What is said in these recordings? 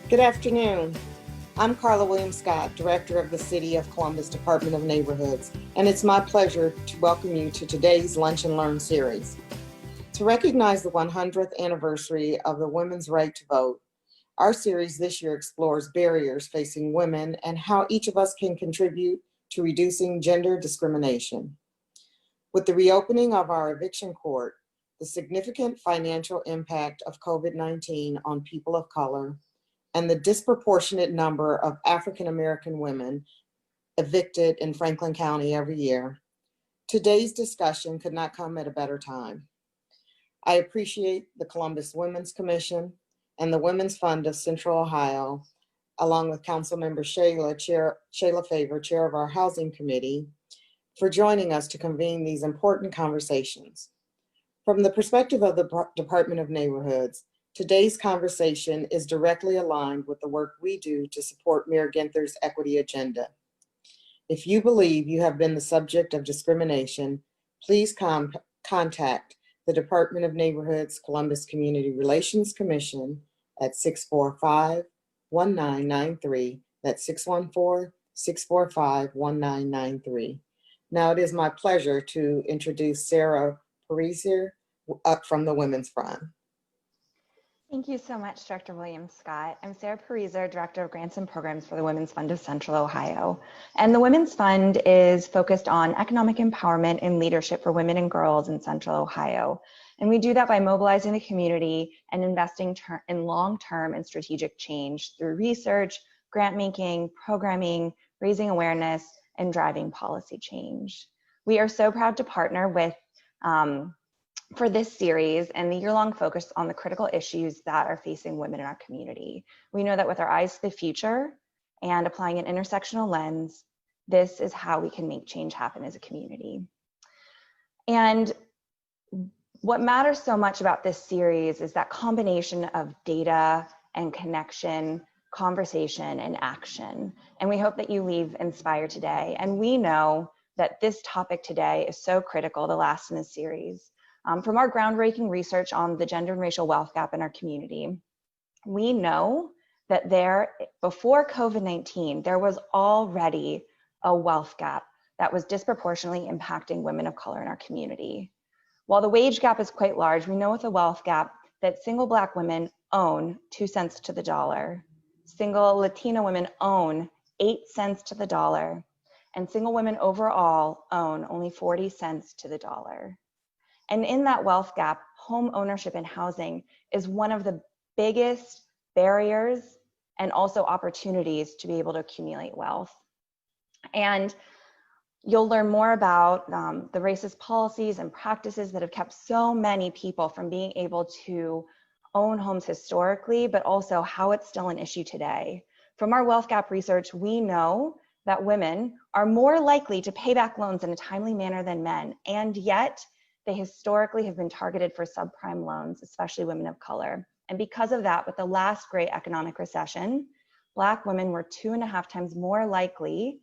Good afternoon. I'm Carla Williams Scott, Director of the City of Columbus Department of Neighborhoods, and it's my pleasure to welcome you to today's Lunch and Learn series. To recognize the 100th anniversary of the women's right to vote, our series this year explores barriers facing women and how each of us can contribute to reducing gender discrimination. With the reopening of our eviction court, the significant financial impact of COVID-19 on people of color, and the disproportionate number of African American women evicted in Franklin County every year, today's discussion could not come at a better time. I appreciate the Columbus Women's Commission and the Women's Fund of Central Ohio, along with Councilmember Shayla Favor, Chair of our Housing Committee, for joining us to convene these important conversations. From the perspective of the Department of Neighborhoods, today's conversation is directly aligned with the work we do to support Mayor Ginther's equity agenda. If you believe you have been the subject of discrimination, please contact the Department of Neighborhoods Columbus Community Relations Commission at 645-1993. That's 614-645-1993. Now it is my pleasure to introduce Sarah Pariser up from the Women's Front. Thank you so much, Director Williams Scott. I'm Sarah Pariser, Director of Grants and Programs for the Women's Fund of Central Ohio. And the Women's Fund is focused on economic empowerment and leadership for women and girls in Central Ohio. And we do that by mobilizing the community and investing in long-term and strategic change through research, grant making, programming, raising awareness, and driving policy change. We are so proud to partner with for this series and the year-long focus on the critical issues that are facing women in our community. We know that with our eyes to the future and applying an intersectional lens, this is how we can make change happen as a community. And what matters so much about this series is that combination of data and connection, conversation and action. And we hope that you leave inspired today. And we know that this topic today is so critical, the last in the series. From our groundbreaking research on the gender and racial wealth gap in our community, we know that before COVID-19, there was already a wealth gap that was disproportionately impacting women of color in our community. While the wage gap is quite large, we know with a wealth gap that single Black women own 2 cents to the dollar, single Latino women own 8 cents to the dollar, and single women overall own only 40 cents to the dollar. And in that wealth gap, home ownership and housing is one of the biggest barriers and also opportunities to be able to accumulate wealth. And you'll learn more about the racist policies and practices that have kept so many people from being able to own homes historically, but also how it's still an issue today. From our wealth gap research, we know that women are more likely to pay back loans in a timely manner than men, and yet they historically have been targeted for subprime loans, especially women of color. And because of that, with the last great economic recession, Black women were 2.5 times more likely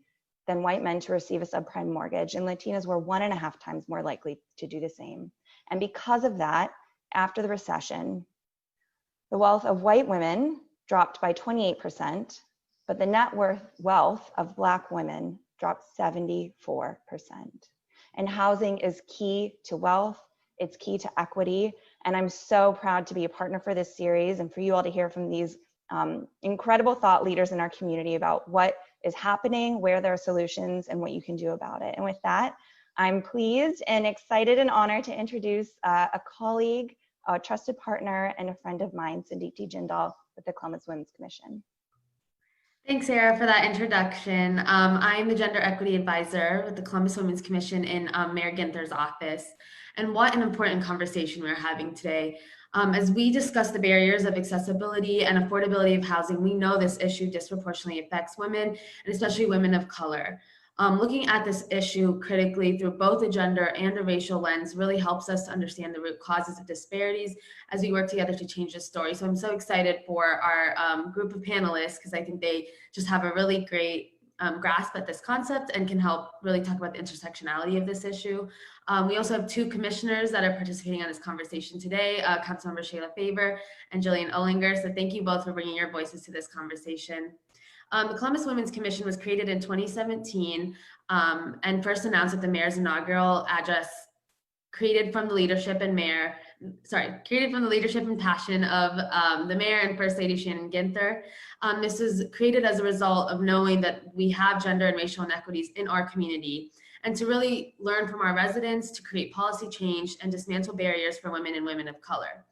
than white men to receive a subprime mortgage, and Latinas were 1.5 times more likely to do the same. And because of that, after the recession, the wealth of white women dropped by 28%, but the net wealth of Black women dropped 74%. And housing is key to wealth, it's key to equity. And I'm so proud to be a partner for this series and for you all to hear from these incredible thought leaders in our community about what is happening, where there are solutions, and what you can do about it. And with that, I'm pleased and excited and honored to introduce a colleague, a trusted partner, and a friend of mine, Sandipti Jindal with the Columbus Women's Commission. Thanks, Sarah, for that introduction. I'm the Gender Equity Advisor with the Columbus Women's Commission in Mayor Ginther's office. And what an important conversation we're having today. As we discuss the barriers of accessibility and affordability of housing, we know this issue disproportionately affects women, and especially women of color. Looking at this issue critically through both a gender and a racial lens really helps us to understand the root causes of disparities as we work together to change this story. So I'm so excited for our group of panelists because I think they just have a really great grasp at this concept and can help really talk about the intersectionality of this issue. We also have two commissioners that are participating on this conversation today, Councilmember Shayla Faber and Jillian Ollinger. So thank you both for bringing your voices to this conversation. The Columbus Women's Commission was created in 2017 and first announced at the mayor's inaugural address, created from the leadership and passion of the mayor and First Lady Shannon Ginther. This was created as a result of knowing that we have gender and racial inequities in our community, and to really learn from our residents to create policy change and dismantle barriers for women and women of color.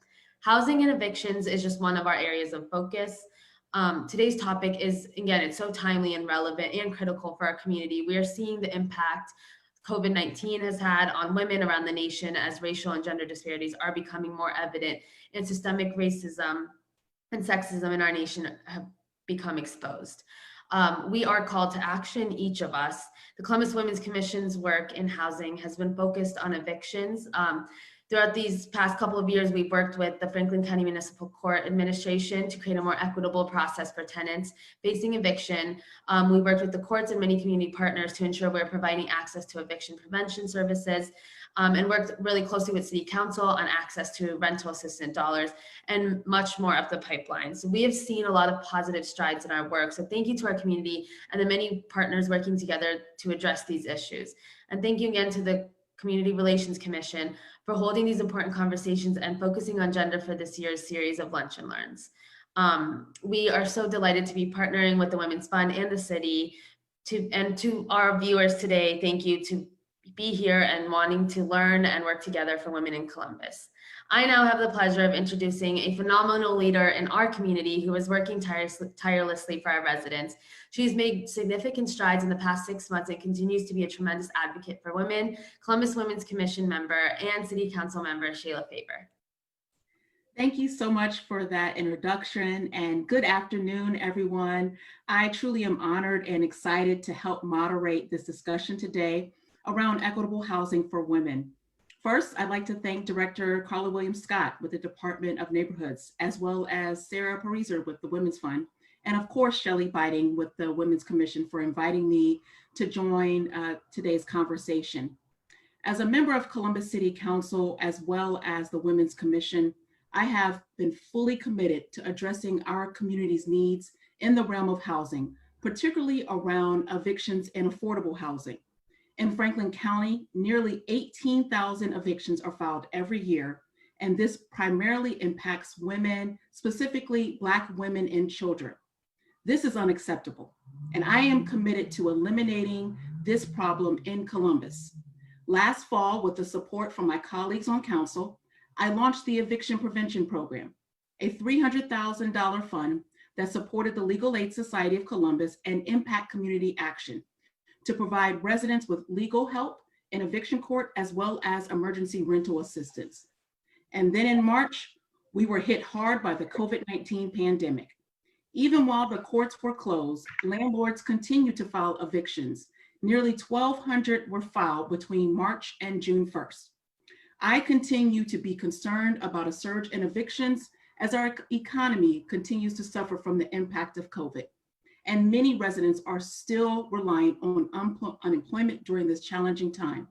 Housing and evictions is just one of our areas of focus. Today's topic is, again, it's so timely and relevant and critical for our community. We are seeing the impact COVID-19 has had on women around the nation as racial and gender disparities are becoming more evident, and systemic racism and sexism in our nation have become exposed. We are called to action, each of us. The Columbus Women's Commission's work in housing has been focused on evictions. Throughout these past couple of years, we've worked with the Franklin County Municipal Court Administration to create a more equitable process for tenants facing eviction. We worked with the courts and many community partners to ensure we're providing access to eviction prevention services, and worked really closely with City Council on access to rental assistance dollars and much more up the pipeline. So we have seen a lot of positive strides in our work. So thank you to our community and the many partners working together to address these issues. And thank you again to the Community Relations Commission for holding these important conversations and focusing on gender for this year's series of Lunch and Learns. We are so delighted to be partnering with the Women's Fund and the city to our viewers today. Thank you to be here and wanting to learn and work together for women in Columbus. I now have the pleasure of introducing a phenomenal leader in our community who is working tirelessly for our residents. She's made significant strides in the past 6 months and continues to be a tremendous advocate for women, Columbus Women's Commission member and City Council member Shayla Faber. Thank you so much for that introduction, and good afternoon, everyone. I truly am honored and excited to help moderate this discussion today around equitable housing for women. First, I'd like to thank Director Carla Williams-Scott with the Department of Neighborhoods, as well as Sarah Pariser with the Women's Fund, and of course, Shelley Biting with the Women's Commission for inviting me to join today's conversation. As a member of Columbus City Council, as well as the Women's Commission, I have been fully committed to addressing our community's needs in the realm of housing, particularly around evictions and affordable housing. In Franklin County, nearly 18,000 evictions are filed every year, and this primarily impacts women, specifically Black women and children. This is unacceptable, and I am committed to eliminating this problem in Columbus. Last fall, with the support from my colleagues on council, I launched the Eviction Prevention Program, a $300,000 fund that supported the Legal Aid Society of Columbus and Impact Community Action to provide residents with legal help in eviction court, as well as emergency rental assistance. And then in March, we were hit hard by the COVID-19 pandemic. Even while the courts were closed, landlords continued to file evictions. Nearly 1,200 were filed between March and June 1st. I continue to be concerned about a surge in evictions as our economy continues to suffer from the impact of COVID. And many residents are still relying on unemployment during this challenging time.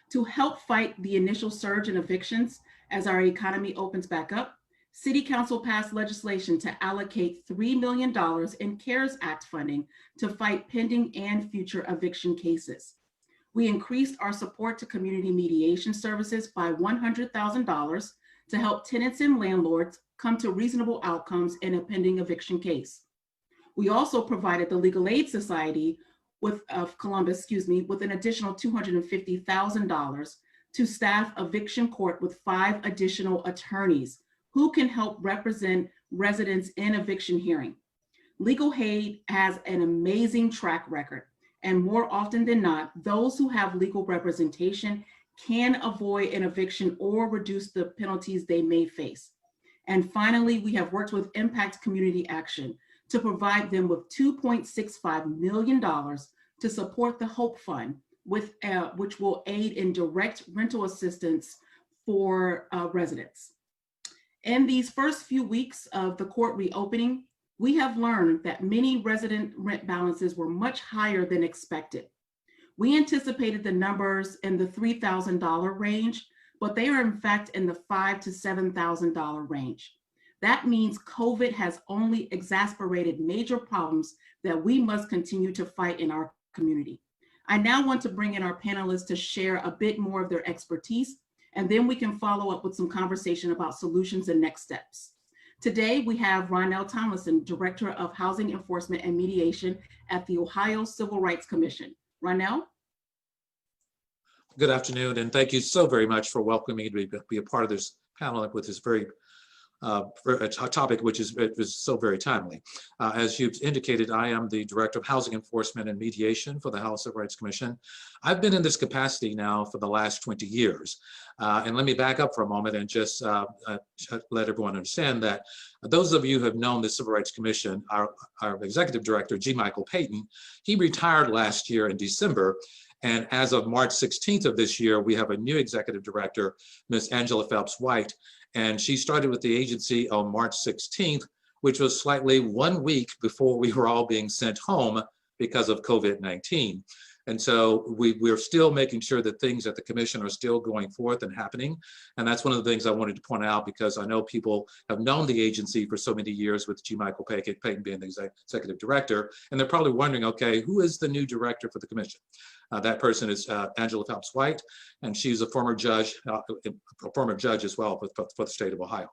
To help fight the initial surge in evictions as our economy opens back up, City Council passed legislation to allocate $3 million in CARES Act funding to fight pending and future eviction cases. We increased our support to community mediation services by $100,000 to help tenants and landlords come to reasonable outcomes in a pending eviction case. We also provided the Legal Aid Society of Columbus, with an additional $250,000 to staff eviction court with 5 additional attorneys who can help represent residents in eviction hearing. Legal Aid has an amazing track record, and more often than not, those who have legal representation can avoid an eviction or reduce the penalties they may face. And finally, we have worked with Impact Community Action to provide them with $2.65 million to support the Hope Fund, which will aid in direct rental assistance for residents. In these first few weeks of the court reopening, we have learned that many resident rent balances were much higher than expected. We anticipated the numbers in the $3,000 range, but they are in fact in the $5,000 to $7,000 range. That means COVID has only exacerbated major problems that we must continue to fight in our community. I now want to bring in our panelists to share a bit more of their expertise, and then we can follow up with some conversation about solutions and next steps. Today, we have Ronell Tomlinson, Director of Housing Enforcement and Mediation at the Ohio Civil Rights Commission. Ronell? Good afternoon, and thank you so very much for welcoming me to be a part of this panel with this very topic, which is so very timely. As you've indicated, I am the Director of Housing Enforcement and Mediation for the Ohio Civil Rights Commission. I've been in this capacity now for the last 20 years. And let me back up for a moment and just let everyone understand that those of you who have known the Civil Rights Commission, our Executive Director, G. Michael Payton, he retired last year in December. And as of March 16th of this year, we have a new Executive Director, Ms. Angela Phelps-White, and she started with the agency on March 16th, which was slightly 1 week before we were all being sent home because of COVID-19. And so we're still making sure that things at the commission are still going forth and happening. And that's one of the things I wanted to point out, because I know people have known the agency for so many years with G. Michael Payton being the executive director. And they're probably wondering, okay, who is the new director for the commission? That person is Angela Phelps-White, and she's a former judge as well for the state of Ohio.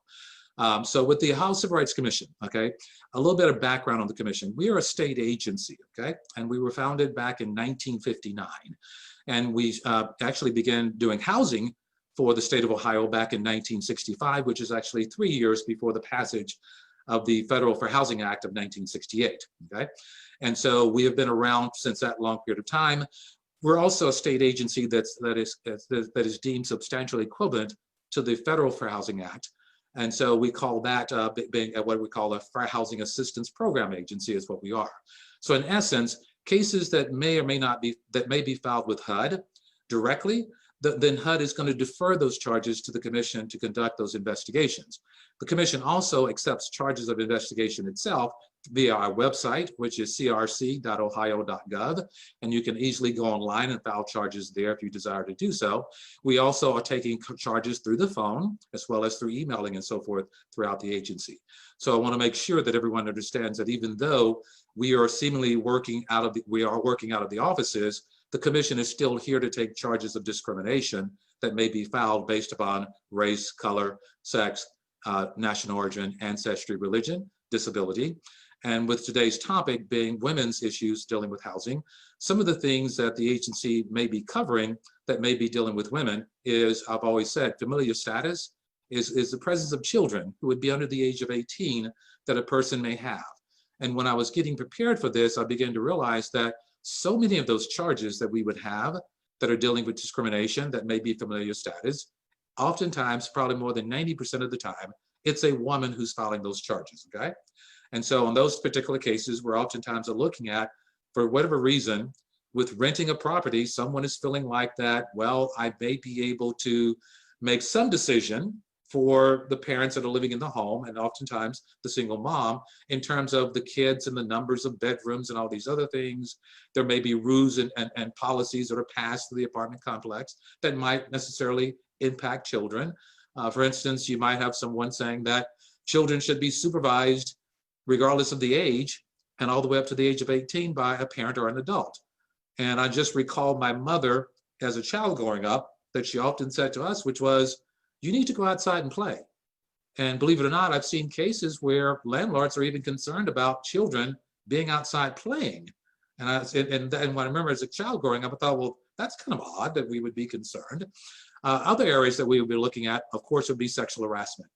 So with the Ohio Civil Rights Commission, okay, a little bit of background on the commission. We are a state agency, okay, and we were founded back in 1959. And we actually began doing housing for the state of Ohio back in 1965, which is actually 3 years before the passage of the Federal Fair Housing Act of 1968, okay? And so we have been around since that long period of time. We're also a state agency that is deemed substantially equivalent to the Federal Fair Housing Act. And so we call that being what we call a Fair Housing Assistance Program agency is what we are. So in essence, cases that may or may not be, that may be filed with HUD directly, then HUD is going to defer those charges to the commission to conduct those investigations. The commission also accepts charges of investigation itself via our website, which is crc.ohio.gov, and you can easily go online and file charges there if you desire to do so. We also are taking charges through the phone as well as through emailing and so forth throughout the agency. So I want to make sure that everyone understands that even though we are seemingly working out of the offices, the commission is still here to take charges of discrimination that may be filed based upon race, color, sex, national origin, ancestry, religion, disability. And with today's topic being women's issues dealing with housing, some of the things that the agency may be covering that may be dealing with women is, I've always said, familial status is the presence of children who would be under the age of 18 that a person may have. And when I was getting prepared for this, I began to realize that so many of those charges that we would have that are dealing with discrimination that may be familial status, oftentimes, probably more than 90% of the time, it's a woman who's filing those charges, okay? And so in those particular cases, we're oftentimes looking at, for whatever reason, with renting a property, someone is feeling like that, well, I may be able to make some decision for the parents that are living in the home, and oftentimes the single mom, in terms of the kids and the numbers of bedrooms and all these other things. There may be rules and policies that are passed through the apartment complex that might necessarily impact children. For instance, you might have someone saying that children should be supervised regardless of the age and all the way up to the age of 18 by a parent or an adult. And I just recall my mother as a child growing up that she often said to us, which was, you need to go outside and play. And believe it or not, I've seen cases where landlords are even concerned about children being outside playing. And when I remember as a child growing up, I thought, well, that's kind of odd that we would be concerned. Other areas that we would be looking at, of course, would be sexual harassment.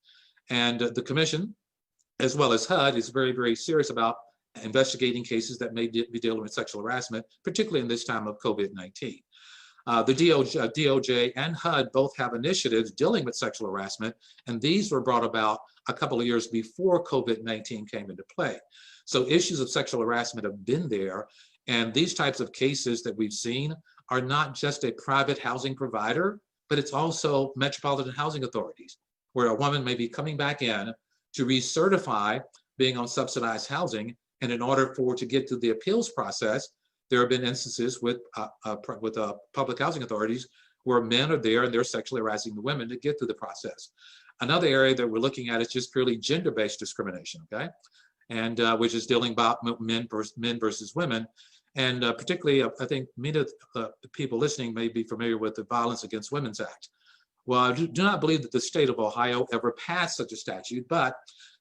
And the commission, as well as HUD, is very, very serious about investigating cases that may be dealing with sexual harassment, particularly in this time of COVID-19. The DOJ and HUD both have initiatives dealing with sexual harassment, and these were brought about a couple of years before COVID-19 came into play. So issues of sexual harassment have been there, and these types of cases that we've seen are not just a private housing provider, but it's also metropolitan housing authorities, where a woman may be coming back in to recertify being on subsidized housing. And in order to get to the appeals process, there have been instances with public housing authorities where men are there and they're sexually harassing the women to get through the process. Another area that we're looking at is just purely gender-based discrimination, okay? And which is dealing about men versus women. And particularly, I think many of the people listening may be familiar with the Violence Against Women's Act. Well, I do not believe that the state of Ohio ever passed such a statute, but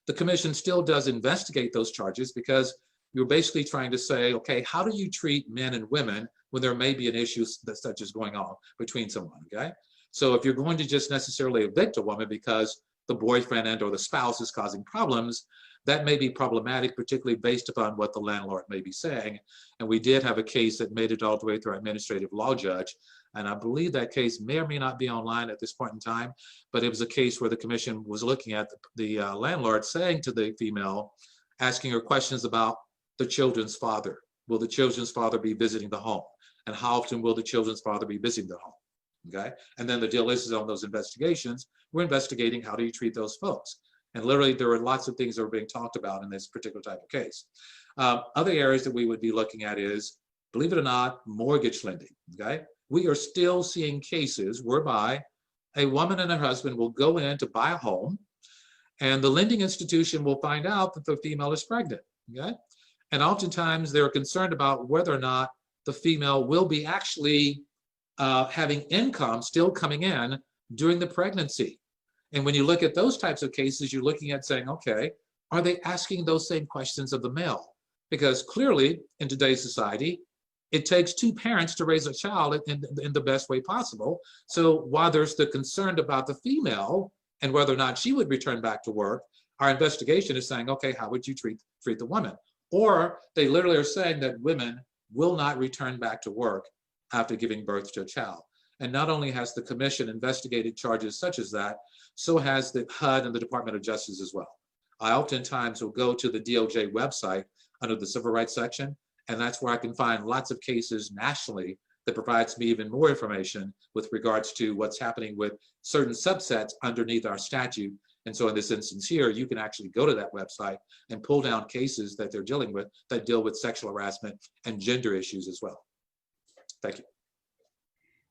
the commission still does investigate those charges because you're basically trying to say, okay, how do you treat men and women when there may be an issue such as going on between someone, okay? So if you're going to just necessarily evict a woman because the boyfriend and or the spouse is causing problems, that may be problematic, particularly based upon what the landlord may be saying. And we did have a case that made it all the way through our administrative law judge. And I believe that case may or may not be online at this point in time, but it was a case where the commission was looking at the landlord saying to the female, asking her questions about the children's father. Will the children's father be visiting the home? And how often will the children's father be visiting the home? Okay. And then the deal is on those investigations, we're investigating how do you treat those folks? And literally there are lots of things that are being talked about in this particular type of case. Other areas that we would be looking at is, believe it or not, mortgage lending, okay? We are still seeing cases whereby a woman and her husband will go in to buy a home and the lending institution will find out that the female is pregnant, okay? And oftentimes they're concerned about whether or not the female will be actually having income still coming in during the pregnancy. And when you look at those types of cases, you're looking at saying, okay, are they asking those same questions of the male? Because clearly in today's society, it takes two parents to raise a child in the best way possible. So while there's the concern about the female and whether or not she would return back to work, our investigation is saying, okay, how would you treat the woman? Or they literally are saying that women will not return back to work after giving birth to a child. And not only has the commission investigated charges such as that, so has the HUD and the Department of Justice as well. I oftentimes will go to the DOJ website under the civil rights section, and that's where I can find lots of cases nationally that provides me even more information with regards to what's happening with certain subsets underneath our statute. And so in this instance here, you can actually go to that website and pull down cases that they're dealing with that deal with sexual harassment and gender issues as well. Thank you.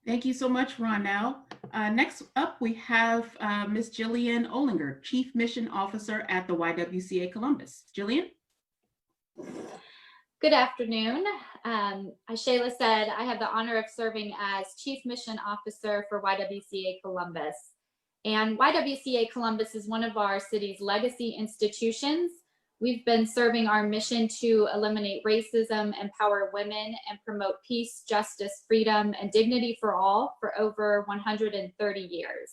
Thank you so much, Ronell. Next up, we have Ms. Jillian Olinger, Chief Mission Officer at the YWCA Columbus. Jillian? Good afternoon. As Shayla said, I have the honor of serving as Chief Mission Officer for YWCA Columbus. And YWCA Columbus is one of our city's legacy institutions. We've been serving our mission to eliminate racism, empower women, and promote peace, justice, freedom, and dignity for all for over 130 years.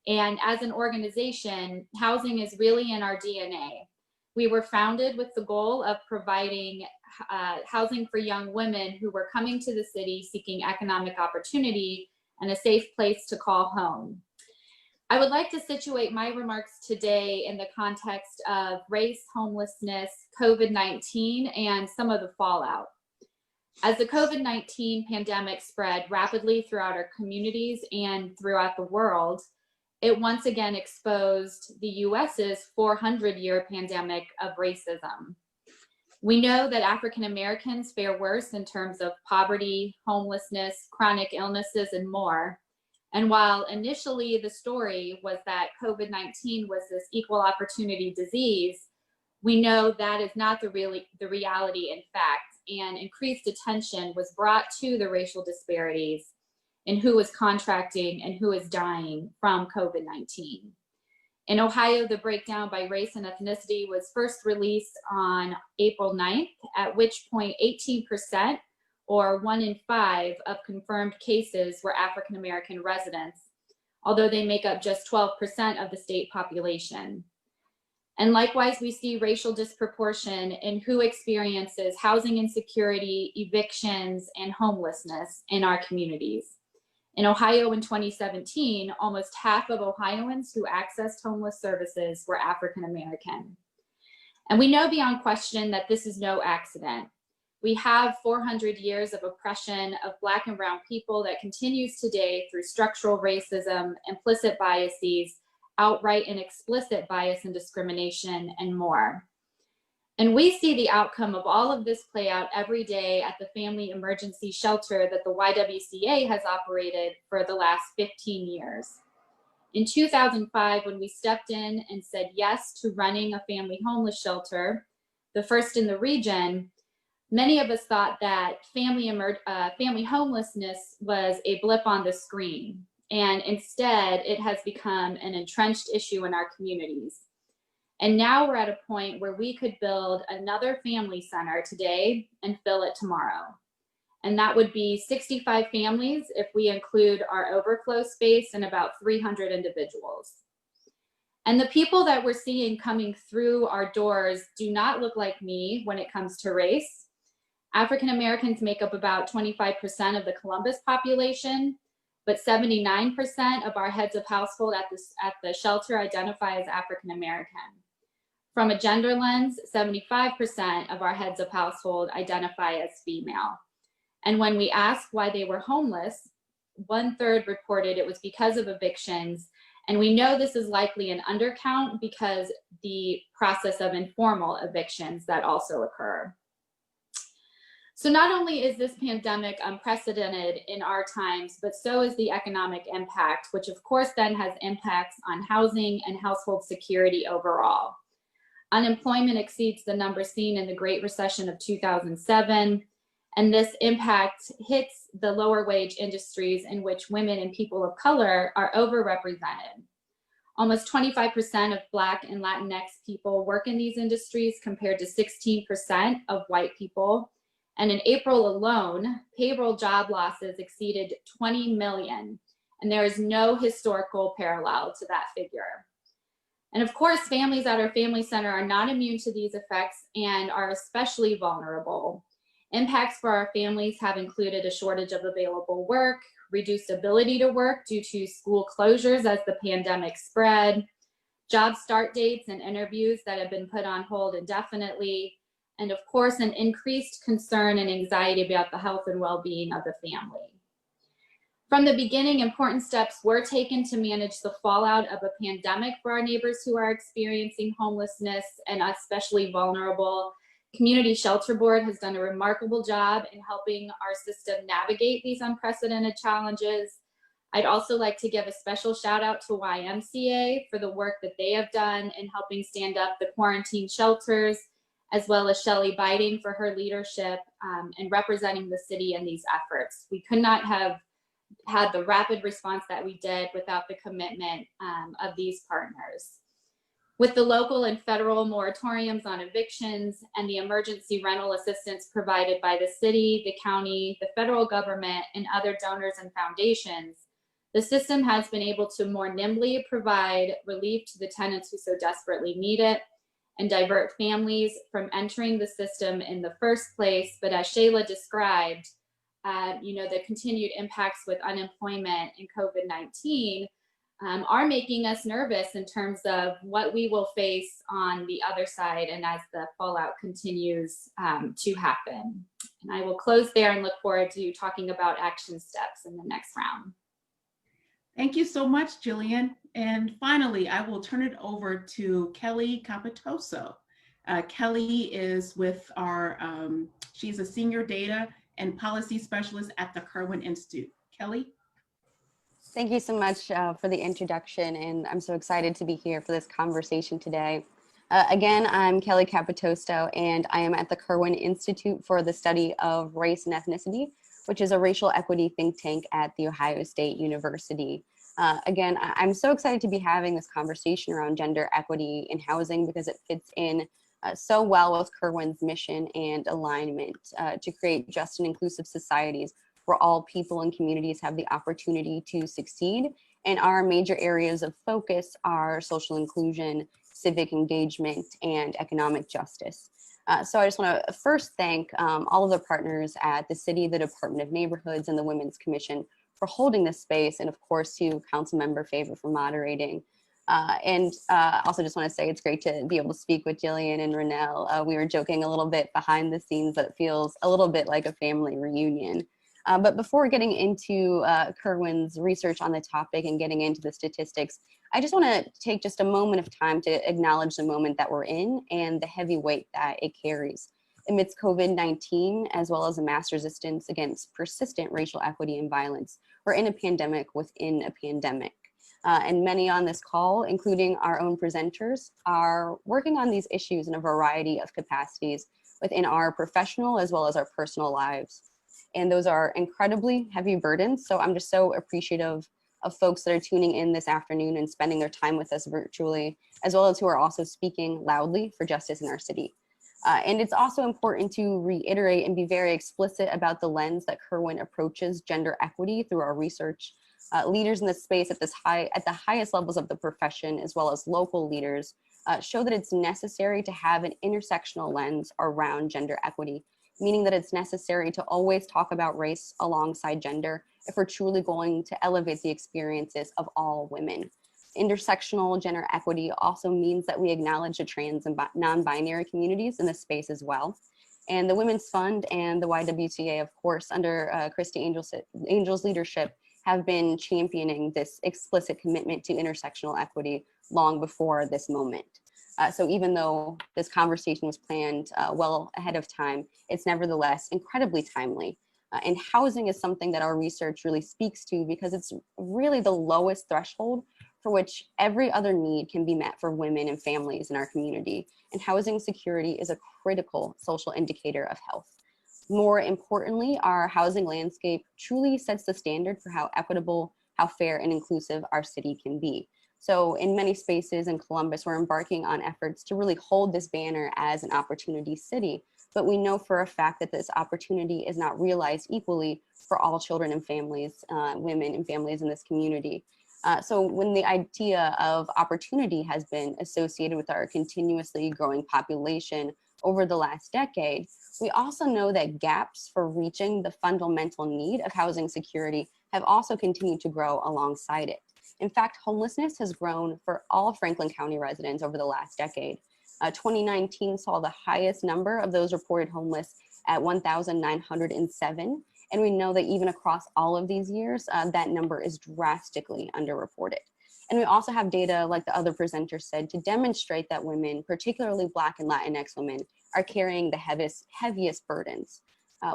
And as an organization, housing is really in our DNA. We were founded with the goal of providing housing for young women who were coming to the city seeking economic opportunity and a safe place to call home. I would like to situate my remarks today in the context of race, homelessness, COVID-19, and some of the fallout. As the COVID-19 pandemic spread rapidly throughout our communities and throughout the world, it once again exposed the US's 400-year pandemic of racism. We know that African Americans fare worse in terms of poverty, homelessness, chronic illnesses, and more. And while initially the story was that COVID-19 was this equal opportunity disease, we know that is not the reality in fact, and increased attention was brought to the racial disparities in who is contracting and who is dying from COVID-19. In Ohio, the breakdown by race and ethnicity was first released on April 9th, at which point 18%, or 1 in 5 of confirmed cases were African American residents, although they make up just 12% of the state population. And likewise, we see racial disproportion in who experiences housing insecurity, evictions, and homelessness in our communities. In Ohio in 2017, almost half of Ohioans who accessed homeless services were African American. And we know beyond question that this is no accident. We have 400 years of oppression of Black and Brown people that continues today through structural racism, implicit biases, outright and explicit bias and discrimination, and more. And we see the outcome of all of this play out every day at the family emergency shelter that the YWCA has operated for the last 15 years. In 2005, when we stepped in and said yes to running a family homeless shelter, the first in the region, many of us thought that family homelessness was a blip on the screen. And instead, it has become an entrenched issue in our communities. And now we're at a point where we could build another family center today and fill it tomorrow. And that would be 65 families if we include our overflow space and about 300 individuals. And the people that we're seeing coming through our doors do not look like me when it comes to race. African Americans make up about 25% of the Columbus population, but 79% of our heads of household at the shelter identify as African American. From a gender lens, 75% of our heads of household identify as female. And when we asked why they were homeless, 1/3 reported it was because of evictions. And we know this is likely an undercount because the process of informal evictions that also occur. So not only is this pandemic unprecedented in our times, but so is the economic impact, which of course then has impacts on housing and household security overall. Unemployment exceeds the number seen in the Great Recession of 2007, and this impact hits the lower wage industries in which women and people of color are overrepresented. Almost 25% of Black and Latinx people work in these industries compared to 16% of white people. And in April alone, payroll job losses exceeded 20 million, and there is no historical parallel to that figure. And of course, families at our family center are not immune to these effects and are especially vulnerable. Impacts for our families have included a shortage of available work, reduced ability to work due to school closures as the pandemic spread, job start dates and interviews that have been put on hold indefinitely, and of course, an increased concern and anxiety about the health and well-being of the family. From the beginning, important steps were taken to manage the fallout of a pandemic for our neighbors who are experiencing homelessness and especially vulnerable. Community Shelter Board has done a remarkable job in helping our system navigate these unprecedented challenges. I'd also like to give a special shout out to YMCA for the work that they have done in helping stand up the quarantine shelters, as well as Shelley Biding for her leadership and representing the city in these efforts. We could not have had the rapid response that we did without the commitment of these partners. With the local and federal moratoriums on evictions and the emergency rental assistance provided by the city, the county, the federal government, and other donors and foundations, the system has been able to more nimbly provide relief to the tenants who so desperately need it and divert families from entering the system in the first place. But as Shayla described, the continued impacts with unemployment and COVID-19 are making us nervous in terms of what we will face on the other side and as the fallout continues to happen. And I will close there and look forward to talking about action steps in the next round. Thank you so much, Jillian. And finally, I will turn it over to Kelly Capitoso. Kelly is with she's a senior data and policy specialist at the Kirwan Institute. Kelly? Thank you so much for the introduction, and I'm so excited to be here for this conversation today. Again, I'm Kelly Capitoso, and I am at the Kirwan Institute for the Study of Race and Ethnicity, which is a racial equity think tank at The Ohio State University. Again, I'm so excited to be having this conversation around gender equity in housing because it fits in so well with Kirwan's mission and alignment to create just and inclusive societies where all people and communities have the opportunity to succeed. And our major areas of focus are social inclusion, civic engagement, and economic justice. So I just want to first thank all of the partners at the city, the Department of Neighborhoods, and the Women's Commission for holding this space, and of course to Councilmember Favor for moderating. Also just want to say it's great to be able to speak with Jillian and Renelle. We were joking a little bit behind the scenes that it feels a little bit like a family reunion. But before getting into Kirwan's research on the topic and getting into the statistics, I just want to take just a moment of time to acknowledge the moment that we're in and the heavy weight that it carries. Amidst COVID-19, as well as a mass resistance against persistent racial equity and violence, we're in a pandemic within a pandemic. And many on this call, including our own presenters, are working on these issues in a variety of capacities within our professional as well as our personal lives. And those are incredibly heavy burdens. So I'm just so appreciative of folks that are tuning in this afternoon and spending their time with us virtually, as well as who are also speaking loudly for justice in our city. And it's also important to reiterate and be very explicit about the lens that Kirwan approaches gender equity through our research. Leaders in this space at the highest levels of the profession, as well as local leaders, show that it's necessary to have an intersectional lens around gender equity, meaning that it's necessary to always talk about race alongside gender if we're truly going to elevate the experiences of all women. Intersectional gender equity also means that we acknowledge the trans and non-binary communities in this space as well. And the Women's Fund and the YWCA, of course, under Christy Angel's leadership, have been championing this explicit commitment to intersectional equity long before this moment. So even though this conversation was planned well ahead of time, it's nevertheless incredibly timely. And housing is something that our research really speaks to because it's really the lowest threshold for which every other need can be met for women and families in our community. And housing security is a critical social indicator of health. More importantly, our housing landscape truly sets the standard for how equitable, how fair and inclusive our city can be. So in many spaces in Columbus, we're embarking on efforts to really hold this banner as an opportunity city. But we know for a fact that this opportunity is not realized equally for all children and families, women and families in this community. So when the idea of opportunity has been associated with our continuously growing population over the last decade, we also know that gaps for reaching the fundamental need of housing security have also continued to grow alongside it. In fact, homelessness has grown for all Franklin County residents over the last decade. 2019 saw the highest number of those reported homeless at 1,907. And we know that even across all of these years, that number is drastically underreported. And we also have data, like the other presenter said, to demonstrate that women, particularly Black and Latinx women, are carrying the heaviest burdens.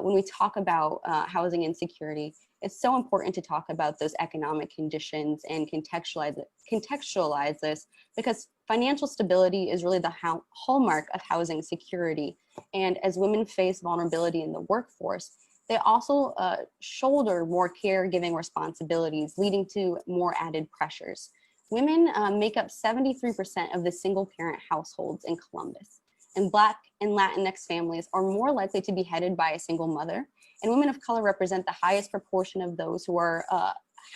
When we talk about housing insecurity, it's so important to talk about those economic conditions and contextualize this, because financial stability is really the hallmark of housing security. And as women face vulnerability in the workforce, they also shoulder more caregiving responsibilities, leading to more added pressures. Women make up 73% of the single parent households in Columbus, and Black and Latinx families are more likely to be headed by a single mother, and women of color represent the highest proportion of those who are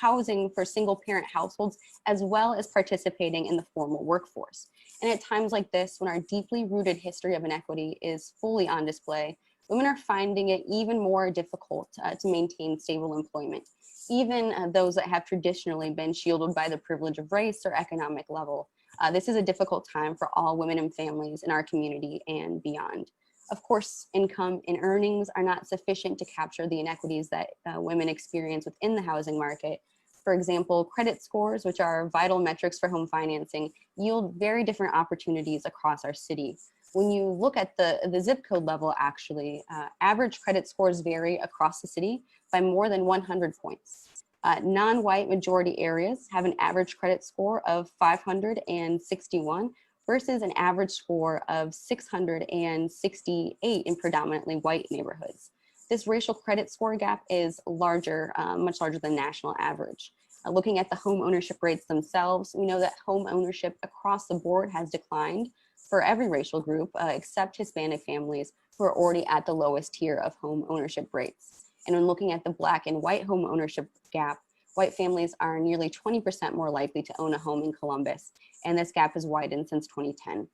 housing for single parent households, as well as participating in the formal workforce. And at times like this, when our deeply rooted history of inequity is fully on display, women are finding it even more difficult to maintain stable employment, even those that have traditionally been shielded by the privilege of race or economic level. This is a difficult time for all women and families in our community and beyond. Of course, income and earnings are not sufficient to capture the inequities that women experience within the housing market. For example, credit scores, which are vital metrics for home financing, yield very different opportunities across our city. When you look at the zip code level, actually, average credit scores vary across the city by more than 100 points. Non-white majority areas have an average credit score of 561 versus an average score of 668 in predominantly white neighborhoods. This racial credit score gap is larger, much larger than national average. Looking at the home ownership rates themselves, we know that home ownership across the board has declined for every racial group, except Hispanic families, who are already at the lowest tier of home ownership rates. And when looking at the Black and white home ownership gap, white families are nearly 20% more likely to own a home in Columbus, and this gap has widened since 2010.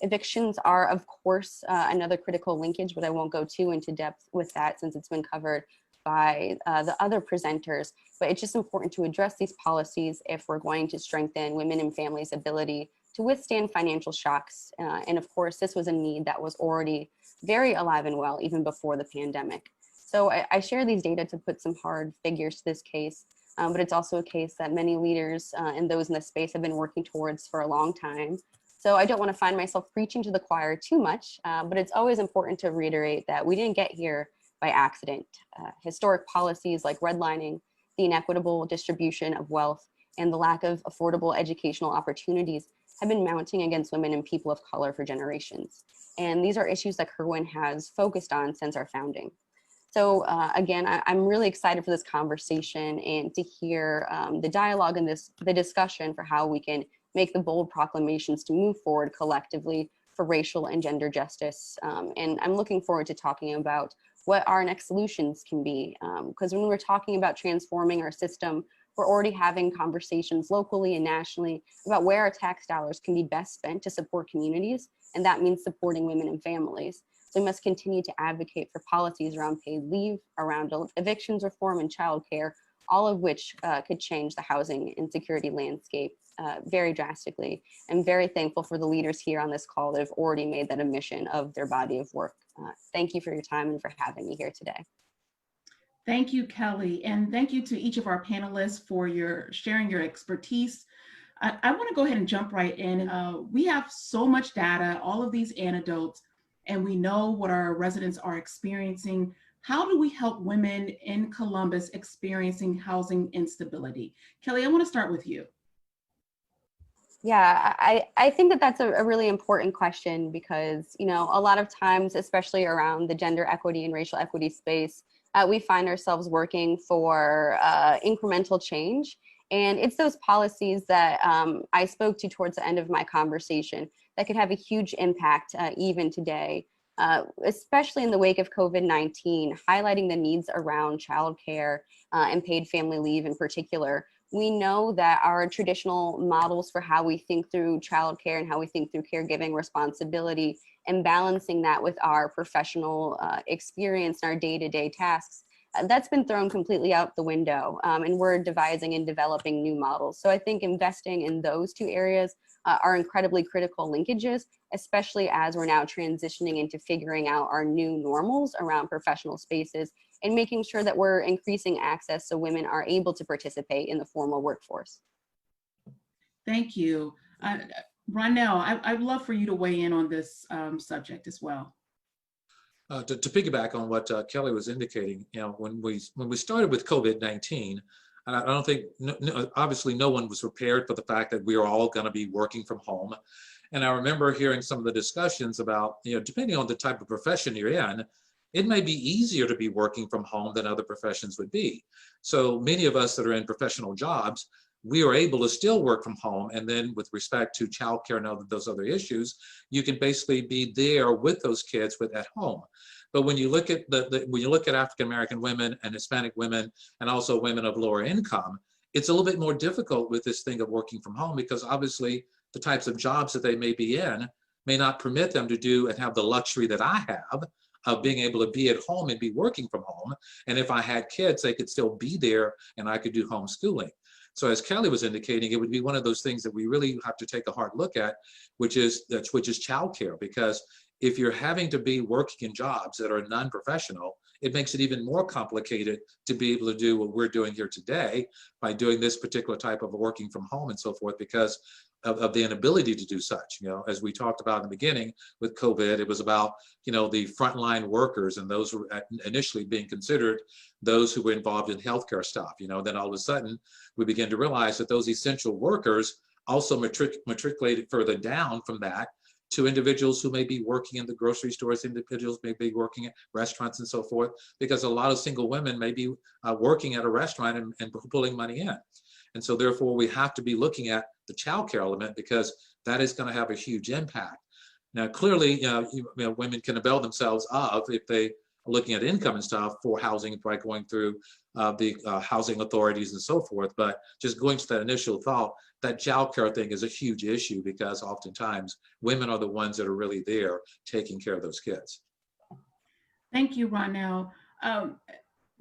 Evictions are, of course, another critical linkage, but I won't go too into depth with that since it's been covered by the other presenters. But it's just important to address these policies if we're going to strengthen women and families' ability to withstand financial shocks. And of course, this was a need that was already very alive and well even before the pandemic. So I share these data to put some hard figures to this case, but it's also a case that many leaders and those in this space have been working towards for a long time. So I don't want to find myself preaching to the choir too much, but it's always important to reiterate that we didn't get here by accident. Historic policies like redlining, the inequitable distribution of wealth, and the lack of affordable educational opportunities have been mounting against women and people of color for generations. And these are issues that Kirwan has focused on since our founding. So again, I'm really excited for this conversation and to hear the dialogue and the discussion for how we can make the bold proclamations to move forward collectively for racial and gender justice. And I'm looking forward to talking about what our next solutions can be. Because when we're talking about transforming our system, we're already having conversations locally and nationally about where our tax dollars can be best spent to support communities. And that means supporting women and families. So we must continue to advocate for policies around paid leave, around evictions reform and childcare, all of which could change the housing insecurity landscape very drastically. I'm very thankful for the leaders here on this call that have already made that a mission of their body of work. Thank you for your time and for having me here today. Thank you, Kelly. And thank you to each of our panelists for sharing your expertise. I want to go ahead and jump right in. We have so much data, all of these anecdotes, and we know what our residents are experiencing. How do we help women in Columbus experiencing housing instability? Kelly, I want to start with you. Yeah, I think that that's a really important question because, you know, a lot of times, especially around the gender equity and racial equity space, we find ourselves working for incremental change. And it's those policies that I spoke to towards the end of my conversation that could have a huge impact even today, especially in the wake of COVID-19, highlighting the needs around childcare and paid family leave in particular. We know that our traditional models for how we think through childcare and how we think through caregiving responsibility and balancing that with our professional experience and our day-to-day tasks, that's been thrown completely out the window. And we're devising and developing new models. So I think investing in those two areas are incredibly critical linkages, especially as we're now transitioning into figuring out our new normals around professional spaces and making sure that we're increasing access so women are able to participate in the formal workforce. Thank you. Ronell, I'd love for you to weigh in on this subject as well. To piggyback on what Kelly was indicating, you know, when we started with COVID-19, and I don't think, obviously no one was prepared for the fact that we are all going to be working from home. And I remember hearing some of the discussions about, you know, depending on the type of profession you're in, it may be easier to be working from home than other professions would be. So many of us that are in professional jobs, we are able to still work from home. And then with respect to childcare and those other issues, you can basically be there with those kids at home. But when you look at when you look at African American women and Hispanic women and also women of lower income, it's a little bit more difficult with this thing of working from home because obviously the types of jobs that they may be in may not permit them to do and have the luxury that I have of being able to be at home and be working from home. And if I had kids, they could still be there and I could do homeschooling. So as Kelly was indicating, it would be one of those things that we really have to take a hard look at, which is childcare. Because if you're having to be working in jobs that are non-professional, it makes it even more complicated to be able to do what we're doing here today by doing this particular type of working from home and so forth, because of the inability to do such. You know, as we talked about in the beginning with COVID, it was about, you know, the frontline workers and those who were initially being considered those who were involved in healthcare stuff. You know, then all of a sudden we begin to realize that those essential workers also matriculated further down from that to individuals who may be working in the grocery stores, individuals may be working at restaurants and so forth, because a lot of single women may be working at a restaurant and pulling money in. And so therefore we have to be looking at the childcare element because that is going to have a huge impact. Now, clearly, women can avail themselves of, if they are looking at income and stuff, for housing by going through the housing authorities and so forth. But just going to that initial thought, that childcare thing is a huge issue because oftentimes women are the ones that are really there taking care of those kids. Thank you, Ronell.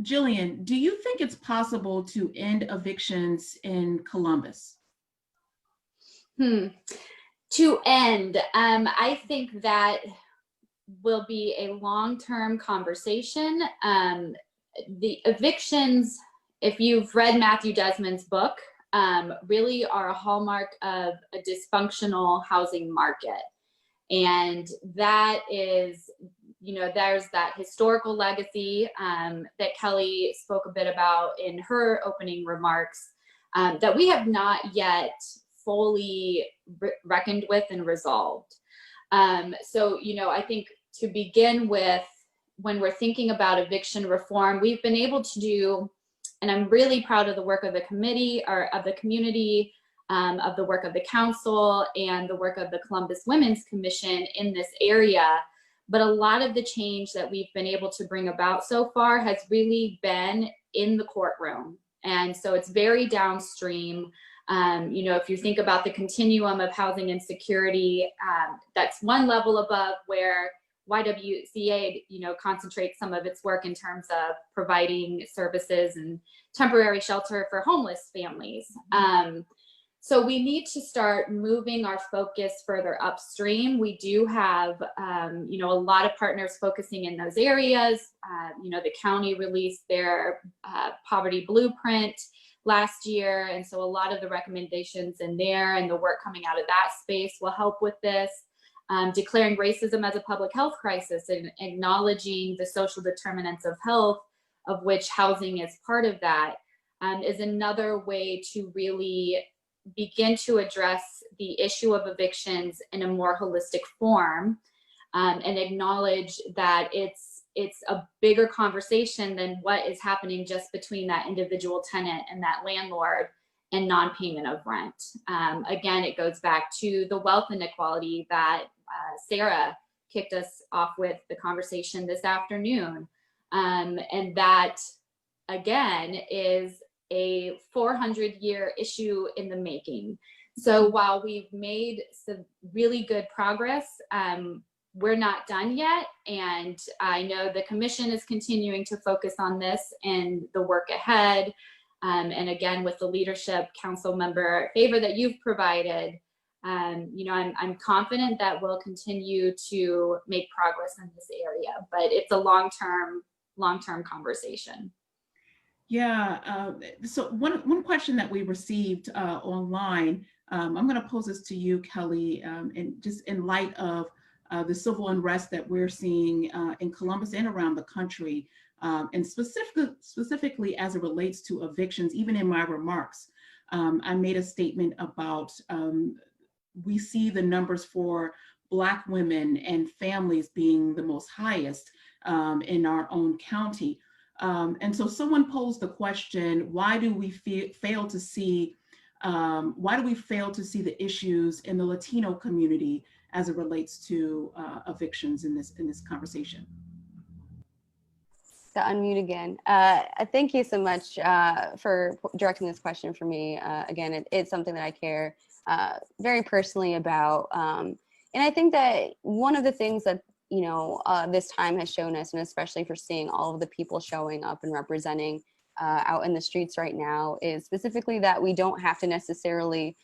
Jillian, do you think it's possible to end evictions in Columbus? To end, I think that will be a long-term conversation. The evictions, if you've read Matthew Desmond's book, really are a hallmark of a dysfunctional housing market. And that is, there's that historical legacy that Kelly spoke a bit about in her opening remarks that we have not yet fully reckoned with and resolved. So, I think to begin with, when we're thinking about eviction reform, we've been able to do, and I'm really proud of the work of the committee or of the community, of the work of the council and the work of the Columbus Women's Commission in this area. But a lot of the change that we've been able to bring about so far has really been in the courtroom. And so it's very downstream. If you think about the continuum of housing insecurity, that's one level above where YWCA, concentrates some of its work in terms of providing services and temporary shelter for homeless families. So we need to start moving our focus further upstream. We do have, a lot of partners focusing in those areas. The county released their poverty blueprint last year. And so a lot of the recommendations in there and the work coming out of that space will help with this. Declaring racism as a public health crisis and acknowledging the social determinants of health, of which housing is part of that, is another way to really begin to address the issue of evictions in a more holistic form, and acknowledge that it's a bigger conversation than what is happening just between that individual tenant and that landlord and non-payment of rent. Again, it goes back to the wealth inequality that Sarah kicked us off with the conversation this afternoon. And that, again, is a 400-year issue in the making. So while we've made some really good progress, we're not done yet. And I know the commission is continuing to focus on this and the work ahead. And again, with the leadership council member favor that you've provided, I'm confident that we'll continue to make progress in this area, but it's a long-term conversation. Yeah, so one question that we received online, I'm going to pose this to you, Kelly, and just in light of the civil unrest that we're seeing in Columbus and around the country, and specifically as it relates to evictions. Even in my remarks, I made a statement about we see the numbers for Black women and families being the most highest in our own county. And so someone posed the question, why do we fail to see the issues in the Latino community as it relates to evictions in this conversation? To unmute again. Thank you so much for directing this question for me. Again, it's something that I care very personally about. And I think that one of the things that this time has shown us, and especially for seeing all of the people showing up and representing out in the streets right now, is specifically that we don't have to necessarily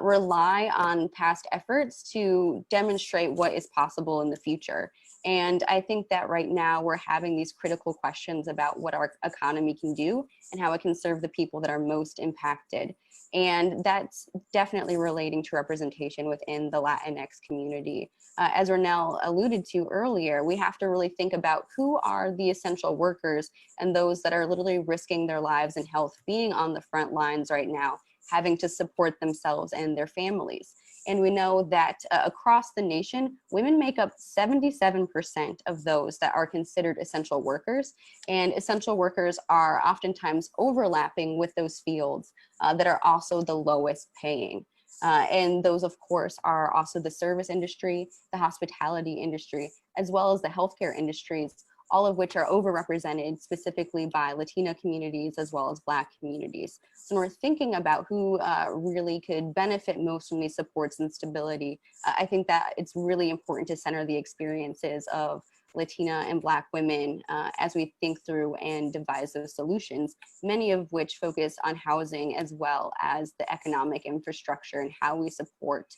rely on past efforts to demonstrate what is possible in the future. And I think that right now we're having these critical questions about what our economy can do and how it can serve the people that are most impacted. And that's definitely relating to representation within the Latinx community. As Ronell alluded to earlier, we have to really think about who are the essential workers and those that are literally risking their lives and health, being on the front lines right now, having to support themselves and their families. And we know that across the nation, women make up 77% of those that are considered essential workers. And essential workers are oftentimes overlapping with those fields that are also the lowest paying. And those, of course, are also the service industry, the hospitality industry, as well as the healthcare industries, all of which are overrepresented specifically by Latino communities as well as Black communities. So when we're thinking about who really could benefit most from these supports and stability, I think that it's really important to center the experiences of Latina and Black women as we think through and devise those solutions, many of which focus on housing as well as the economic infrastructure and how we support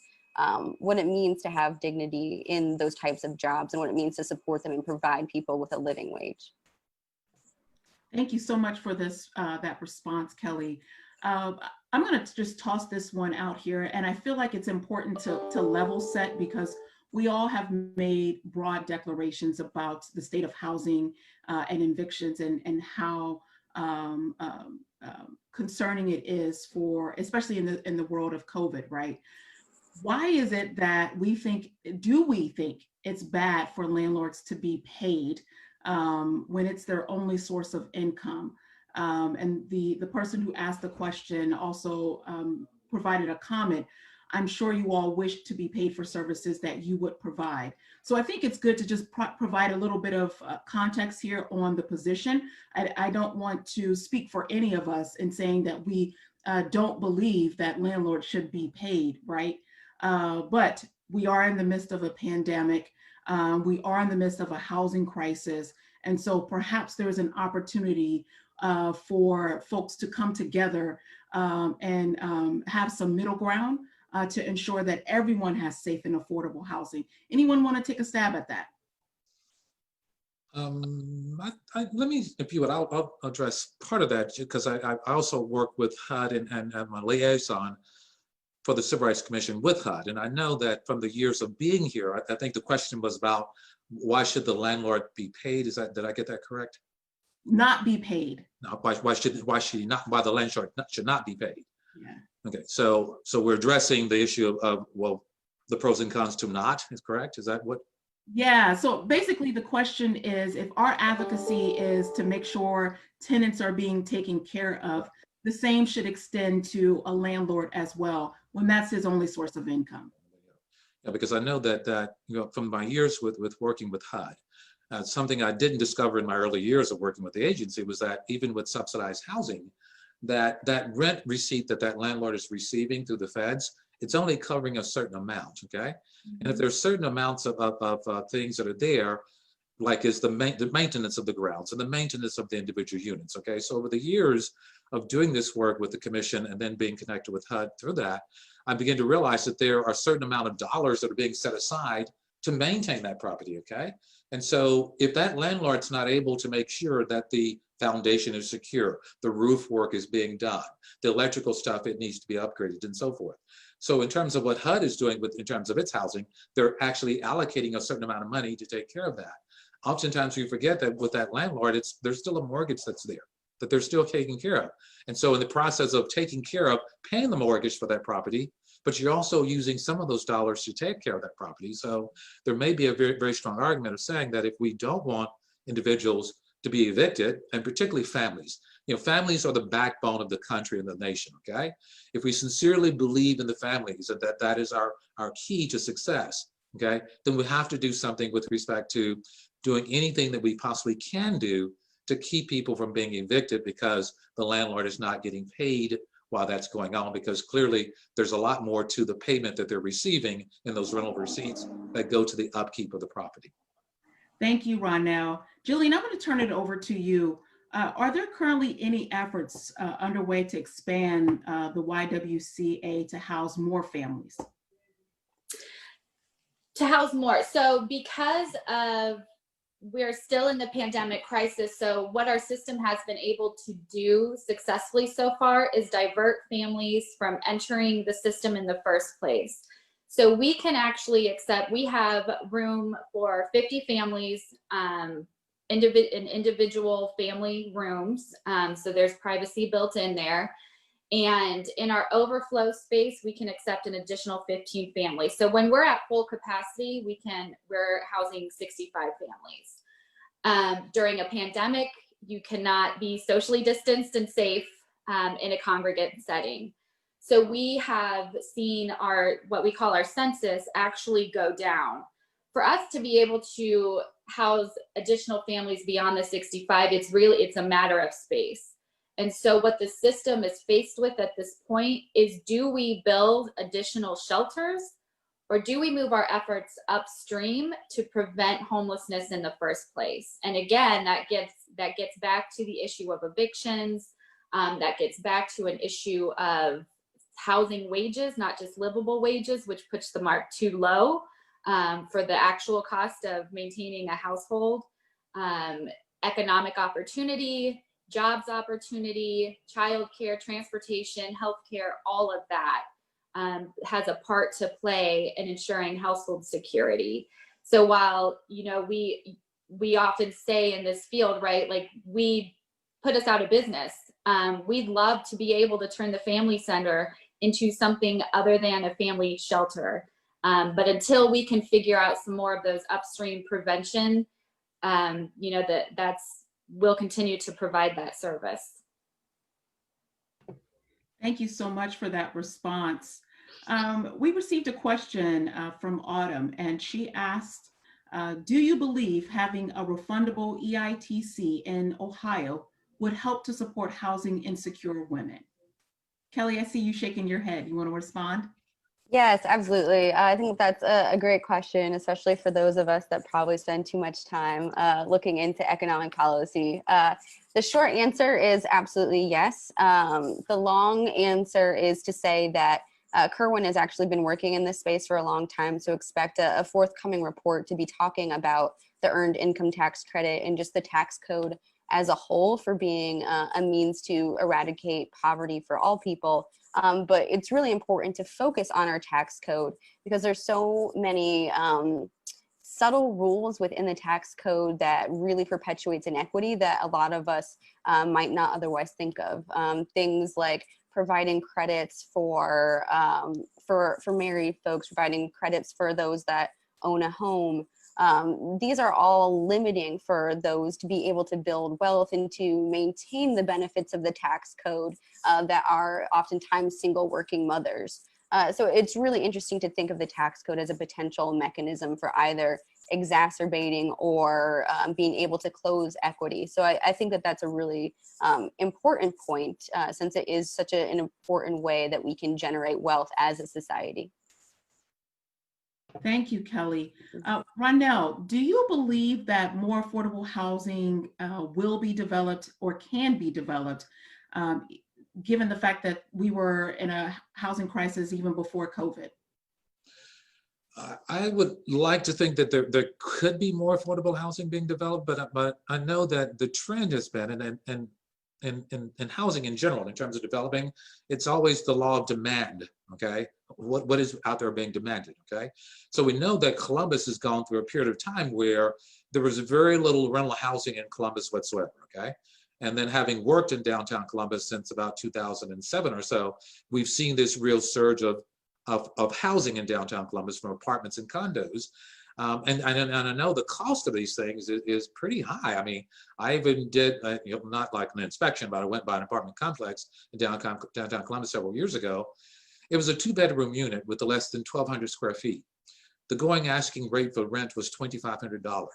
what it means to have dignity in those types of jobs and what it means to support them and provide people with a living wage. Thank you so much for this, that response, Kelly. I'm going to just toss this one out here, and I feel like it's important to level set because we all have made broad declarations about the state of housing and evictions and how concerning it is for, especially in the world of COVID, right? Why is it that do we think it's bad for landlords to be paid when it's their only source of income? And the person who asked the question also provided a comment. I'm sure you all wish to be paid for services that you would provide. So I think it's good to just provide a little bit of context here on the position. I don't want to speak for any of us in saying that we don't believe that landlords should be paid, right? But we are in the midst of a pandemic. We are in the midst of a housing crisis. And so perhaps there's an opportunity for folks to come together and have some middle ground to ensure that everyone has safe and affordable housing. Anyone want to take a stab at that? Let me, if you would, I'll address part of that because I also work with HUD and my liaison for the Civil Rights Commission with HUD. And I know that from the years of being here, I think the question was about why should the landlord be paid? Did I get that correct? Not be paid. No, why should he not? Why the landlord should not be paid? Yeah. Okay, so we're addressing the issue of well, the pros and cons to not. Is correct? Is that what? Yeah. So basically, the question is, if our advocacy is to make sure tenants are being taken care of, the same should extend to a landlord as well when that's his only source of income. Yeah, because I know that from my years with working with HUD. Something I didn't discover in my early years of working with the agency was that even with subsidized housing, that rent receipt that landlord is receiving through the feds, it's only covering a certain amount, okay? Mm-hmm. And if there's certain amounts of things that are there, like is the maintenance of the grounds and the maintenance of the individual units, okay? So over the years of doing this work with the commission and then being connected with HUD through that, I began to realize that there are a certain amount of dollars that are being set aside to maintain that property, okay? And so if that landlord's not able to make sure that the foundation is secure, the roof work is being done, the electrical stuff, it needs to be upgraded and so forth. So in terms of what HUD is doing in terms of its housing, they're actually allocating a certain amount of money to take care of that. Oftentimes we forget that with that landlord, there's still a mortgage that's there, that they're still taking care of. And so in the process of taking care of paying the mortgage for that property, but you're also using some of those dollars to take care of that property. So there may be a very, very strong argument of saying that if we don't want individuals to be evicted, and particularly families, families are the backbone of the country and the nation, okay? If we sincerely believe in the families and that is our key to success, okay, then we have to do something with respect to doing anything that we possibly can do to keep people from being evicted because the landlord is not getting paid while that's going on, because clearly there's a lot more to the payment that they're receiving in those rental receipts that go to the upkeep of the property. Thank you, Ronell. Jillian, I'm going to turn it over to you. Are there currently any efforts underway to expand the YWCA to house more families? To house more. So because we're still in the pandemic crisis, so what our system has been able to do successfully so far is divert families from entering the system in the first place. So we can actually accept, we have room for 50 families, individual family rooms. So there's privacy built in there. And in our overflow space, we can accept an additional 15 families. So when we're at full capacity, we're housing 65 families. During a pandemic, you cannot be socially distanced and safe in a congregate setting. So we have seen what we call our census actually go down. For us to be able to house additional families beyond the 65, it's a matter of space. And so what the system is faced with at this point is, do we build additional shelters, or do we move our efforts upstream to prevent homelessness in the first place? And again, that gets back to the issue of evictions. That gets back to an issue of housing wages, not just livable wages, which puts the mark too low for the actual cost of maintaining a household, economic opportunity, jobs opportunity, childcare, transportation, healthcare, all of that has a part to play in ensuring household security. So while, you know, we often say in this field, right, like we put us out of business. We'd love to be able to turn the family center into something other than a family shelter. But until we can figure out some more of those upstream prevention, you know, we'll continue to provide that service. Thank you so much for that response. We received a question from Autumn, and she asked, do you believe having a refundable EITC in Ohio would help to support housing insecure women? Kelly, I see you shaking your head. You want to respond? Yes, absolutely. I think that's a great question, especially for those of us that probably spend too much time looking into economic policy. The short answer is absolutely yes. The long answer is to say that Kirwan has actually been working in this space for a long time, so expect a forthcoming report to be talking about the earned income tax credit and just the tax code as a whole for being a means to eradicate poverty for all people. But it's really important to focus on our tax code because there's so many subtle rules within the tax code that really perpetuates inequity that a lot of us might not otherwise think of. Things like providing credits for married folks, providing credits for those that own a home. These are all limiting for those to be able to build wealth and to maintain the benefits of the tax code that are oftentimes single working mothers. So it's really interesting to think of the tax code as a potential mechanism for either exacerbating or being able to close equity. So I think that that's a really important point since it is such an important way that we can generate wealth as a society. Thank you, Kelly. Ronell, do you believe that more affordable housing will be developed or can be developed, given the fact that we were in a housing crisis even before COVID? I would like to think that there could be more affordable housing being developed, but I know that the trend has been, and housing in general, in terms of developing, it's always the law of demand, okay? What is out there being demanded, okay? So we know that Columbus has gone through a period of time where there was very little rental housing in Columbus whatsoever, okay? And then having worked in downtown Columbus since about 2007 or so, we've seen this real surge of housing in downtown Columbus from apartments and condos. And I know the cost of these things is pretty high. I mean, I even did, not like an inspection, but I went by an apartment complex in downtown Columbus several years ago. It was a 2-bedroom unit with less than 1,200 square feet. The going asking rate for rent was $2,500.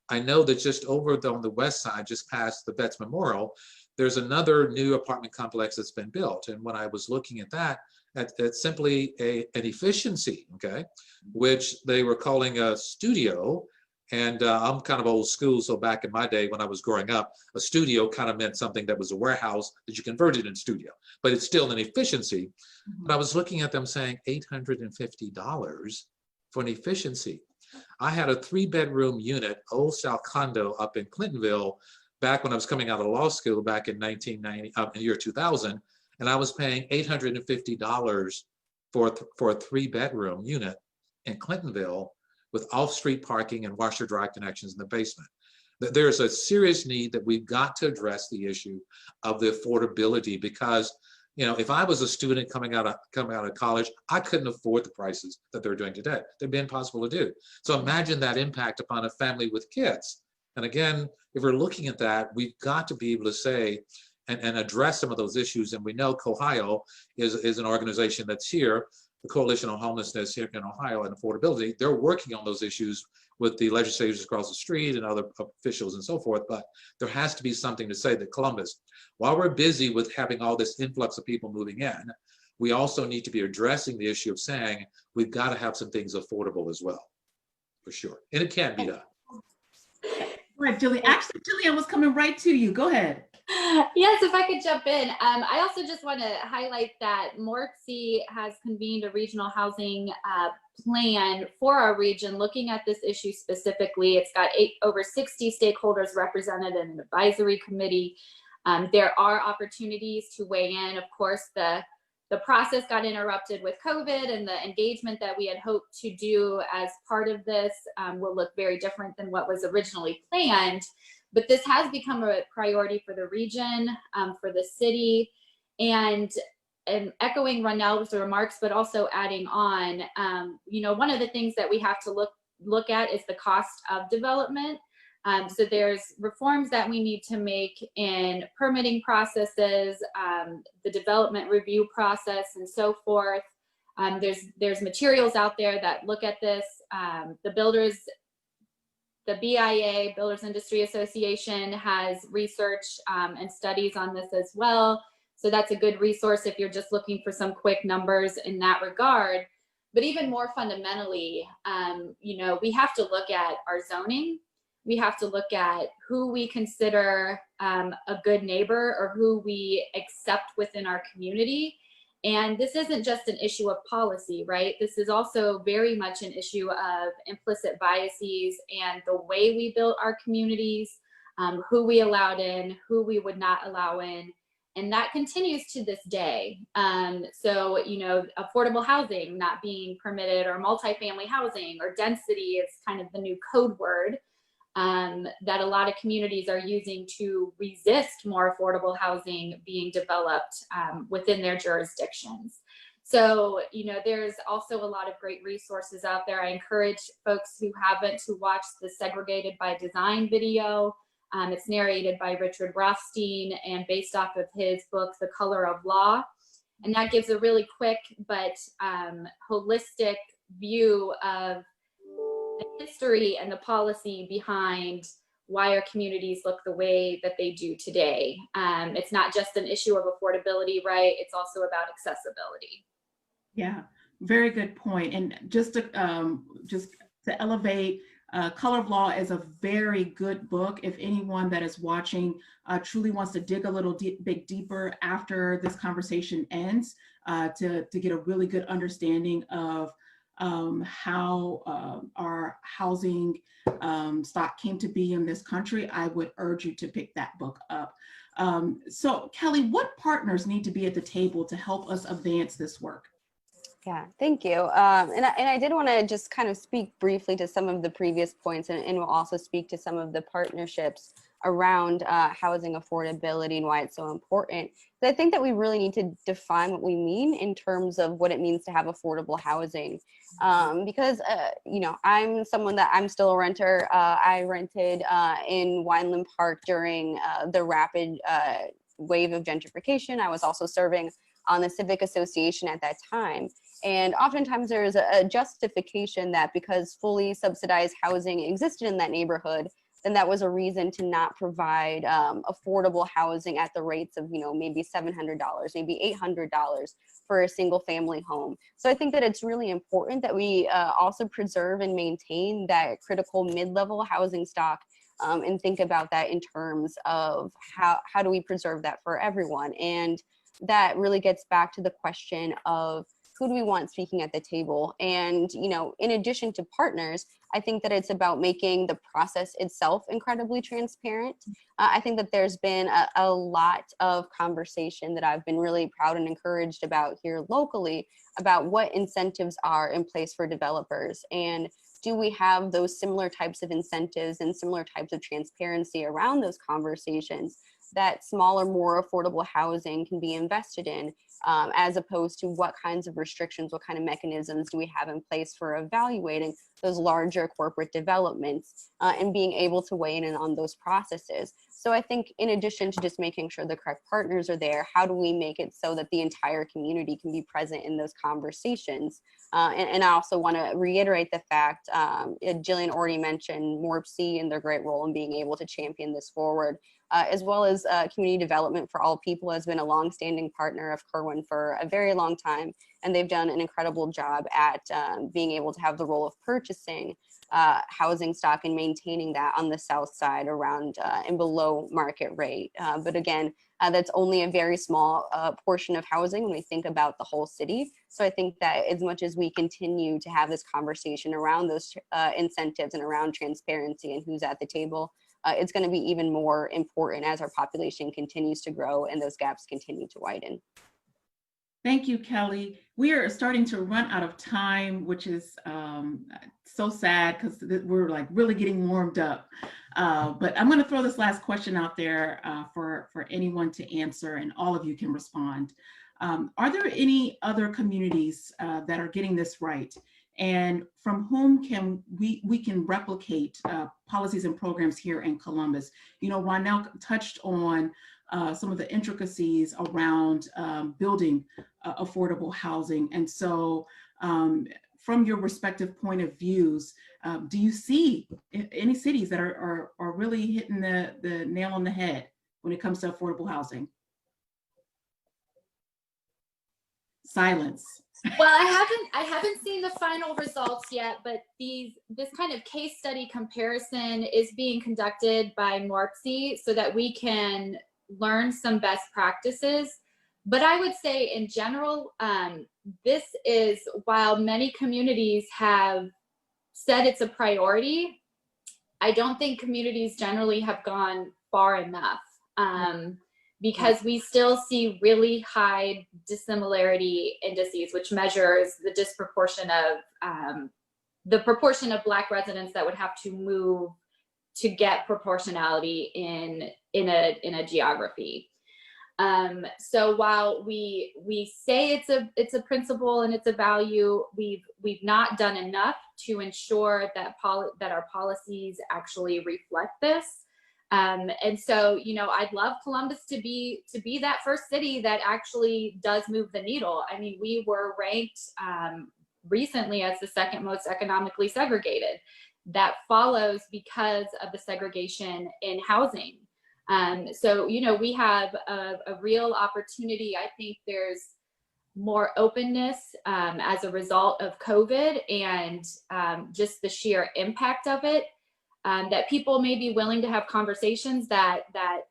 I know that just over on the west side, just past the Vets Memorial, there's another new apartment complex that's been built. And when I was looking at that, it's simply an efficiency, okay, which they were calling a studio. And I'm kind of old school, so back in my day when I was growing up, a studio kind of meant something that was a warehouse that you converted into studio, but it's still an efficiency. Mm-hmm. But I was looking at them saying $850 for an efficiency. I had a 3-bedroom unit, old style condo up in Clintonville, back when I was coming out of law school back in 1990, in year 2000, and I was paying $850 for a 3-bedroom unit in Clintonville with off-street parking and washer-dry connections in the basement. There's a serious need that we've got to address the issue of the affordability because, if I was a student coming out of college, I couldn't afford the prices that they're doing today. They'd be impossible to do. So imagine that impact upon a family with kids. And again, if we're looking at that, we've got to be able to say and address some of those issues. And we know COHIO is an organization that's here, the Coalition on Homelessness here in Ohio and Affordability. They're working on those issues with the legislators across the street and other officials and so forth. But there has to be something to say that Columbus, while we're busy with having all this influx of people moving in, we also need to be addressing the issue of saying we've got to have some things affordable as well, for sure. And it can be done. Right, Jillian. Actually, Jillian was coming right to you. Go ahead. Yes, if I could jump in. I also just want to highlight that MORPC has convened a regional housing plan for our region, looking at this issue specifically. It's got over 60 stakeholders represented in an advisory committee. There are opportunities to weigh in. Of course, the process got interrupted with COVID, and the engagement that we had hoped to do as part of this will look very different than what was originally planned. But this has become a priority for the region, for the city, and echoing Ronell's remarks, but also adding on, one of the things that we have to look at is the cost of development. So there's reforms that we need to make in permitting processes, the development review process, and so forth. There's materials out there that look at this. The BIA, Builders Industry Association, has research and studies on this as well. So that's a good resource if you're just looking for some quick numbers in that regard. But even more fundamentally, we have to look at our zoning. We have to look at who we consider a good neighbor or who we accept within our community. And this isn't just an issue of policy, right? This is also very much an issue of implicit biases and the way we built our communities, who we allowed in, who we would not allow in. And that continues to this day. So, affordable housing not being permitted, or multifamily housing, or density is kind of the new code word that a lot of communities are using to resist more affordable housing being developed within their jurisdictions. So, there's also a lot of great resources out there. I encourage folks who haven't to watch the Segregated by Design video. It's narrated by Richard Rothstein and based off of his book, The Color of Law. And that gives a really quick but holistic view of the history and the policy behind why our communities look the way that they do today. It's not just an issue of affordability, right? It's also about accessibility. Yeah, very good point. And just to elevate, Color of Law is a very good book. If anyone that is watching truly wants to dig a little bit deeper after this conversation ends, to get a really good understanding of how our housing stock came to be in this country, I would urge you to pick that book up. So Kelly, what partners need to be at the table to help us advance this work? Yeah, thank you. And I did want to just kind of speak briefly to some of the previous points, and we'll also speak to some of the partnerships around housing affordability and why it's so important. But I think that we really need to define what we mean in terms of what it means to have affordable housing. Because, I'm someone that I'm still a renter. I rented in Wineland Park during the rapid wave of gentrification. I was also serving on the Civic Association at that time. And oftentimes there is a justification that because fully subsidized housing existed in that neighborhood, then that was a reason to not provide affordable housing at the rates of, maybe $700, maybe $800 for a single family home. So I think that it's really important that we also preserve and maintain that critical mid-level housing stock, and think about that in terms of how do we preserve that for everyone. And that really gets back to the question of who do we want speaking at the table? And, in addition to partners, I think that it's about making the process itself incredibly transparent. I think that there's been a lot of conversation that I've been really proud and encouraged about here locally about what incentives are in place for developers. And do we have those similar types of incentives and similar types of transparency around those conversations that smaller, more affordable housing can be invested in, as opposed to what kinds of restrictions, what kind of mechanisms do we have in place for evaluating those larger corporate developments, and being able to weigh in on those processes. So I think in addition to just making sure the correct partners are there, how do we make it so that the entire community can be present in those conversations? And I also want to reiterate the fact, Jillian already mentioned MORPC and their great role in being able to champion this forward. As well as Community Development for All People has been a longstanding partner of Kirwan for a very long time, and they've done an incredible job at being able to have the role of purchasing housing stock and maintaining that on the south side around and below market rate. But again, that's only a very small portion of housing when we think about the whole city. So I think that as much as we continue to have this conversation around those incentives and around transparency and who's at the table, it's going to be even more important as our population continues to grow and those gaps continue to widen. Thank you, Kelly. We are starting to run out of time, which is so sad because we're like really getting warmed up. But I'm going to throw this last question out there for anyone to answer, and all of you can respond. Are there any other communities that are getting this right? And from whom can we can replicate policies and programs here in Columbus? You know, Ronell touched on some of the intricacies around building affordable housing. And so from your respective point of views, do you see any cities that are really hitting the nail on the head when it comes to affordable housing? Silence. Well, I haven't seen the final results yet, but this kind of case study comparison is being conducted by MORPC so that we can learn some best practices. But I would say in general, this is, while many communities have said it's a priority, I don't think communities generally have gone far enough. Because we still see really high dissimilarity indices, which measures the disproportion of the proportion of Black residents that would have to move to get proportionality in a geography. So while we say it's a principle and it's a value, we've not done enough to ensure that our policies actually reflect this. And so, you know, I'd love Columbus to be that first city that actually does move the needle. I mean, we were ranked recently as the second most economically segregated. That follows because of the segregation in housing. So, you know, we have a real opportunity. I think there's more openness as a result of COVID and just the sheer impact of it. That people may be willing to have conversations that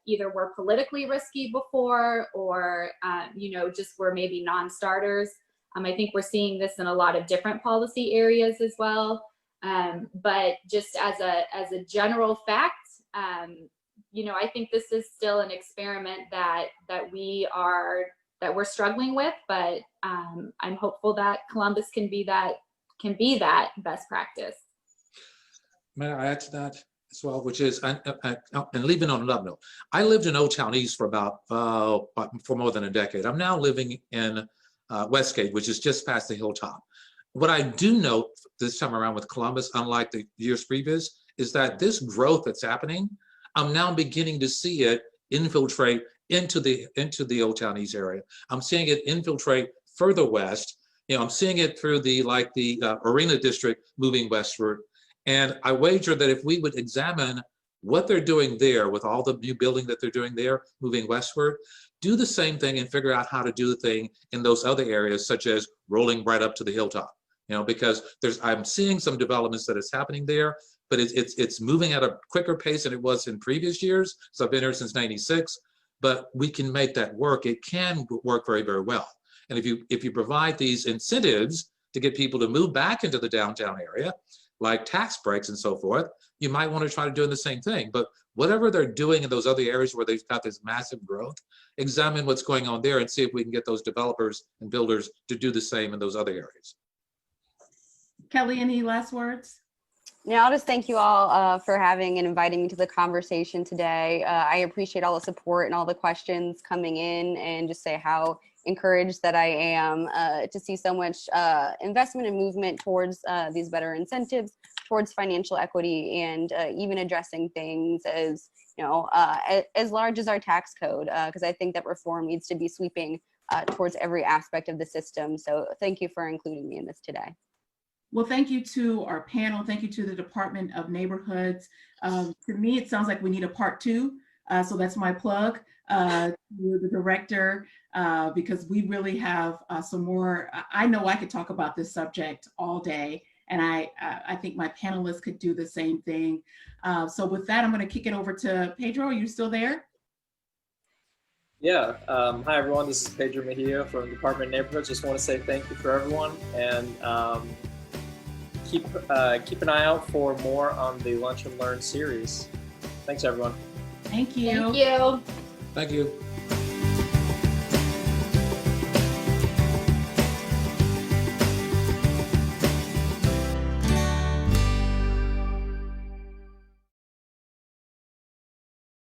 either were politically risky before or, you know, just were maybe non-starters. I think we're seeing this in a lot of different policy areas as well. But just as a general fact, you know, I think this is still an experiment that we're struggling with, but I'm hopeful that Columbus can be that best practice. May I add to that as well, which is, and leaving on another note, I lived in Old Town East for for more than a decade. I'm now living in Westgate, which is just past the hilltop. What I do note this time around with Columbus, unlike the years previous, is that this growth that's happening, I'm now beginning to see it infiltrate into the Old Town East area. I'm seeing it infiltrate further west. You know, I'm seeing it through the Arena District moving westward. And I wager that if we would examine what they're doing there with all the new building that they're doing there, moving westward, do the same thing and figure out how to do the thing in those other areas, such as rolling right up to the hilltop. You know, because I'm seeing some developments that is happening there, but it's moving at a quicker pace than it was in previous years. So I've been here since '96, but we can make that work. It can work very, very well. And if you provide these incentives to get people to move back into the downtown area, like tax breaks and so forth, you might want to try to do the same thing. But whatever they're doing in those other areas where they've got this massive growth, examine what's going on there and see if we can get those developers and builders to do the same in those other areas. Kelly, any last words? Yeah, I'll just thank you all for having and inviting me to the conversation today. I appreciate all the support and all the questions coming in, and just say how encouraged that I am to see so much investment and movement towards these better incentives, towards financial equity, and even addressing things as, you know, as large as our tax code, because I think that reform needs to be sweeping towards every aspect of the system. So thank you for including me in this today. Well, thank you to our panel. Thank you to the Department of Neighborhoods. To me, it sounds like we need a part 2. So that's my plug to the director, because we really have some more. I know I could talk about this subject all day, And I think my panelists could do the same thing. So with that, I'm going to kick it over to Pedro. Are you still there? Yeah. Hi, everyone. This is Pedro Mejia from Department of Neighborhoods. Just want to say thank you for everyone, and keep an eye out for more on the Lunch and Learn series. Thanks, everyone. Thank you. Thank you. Thank you.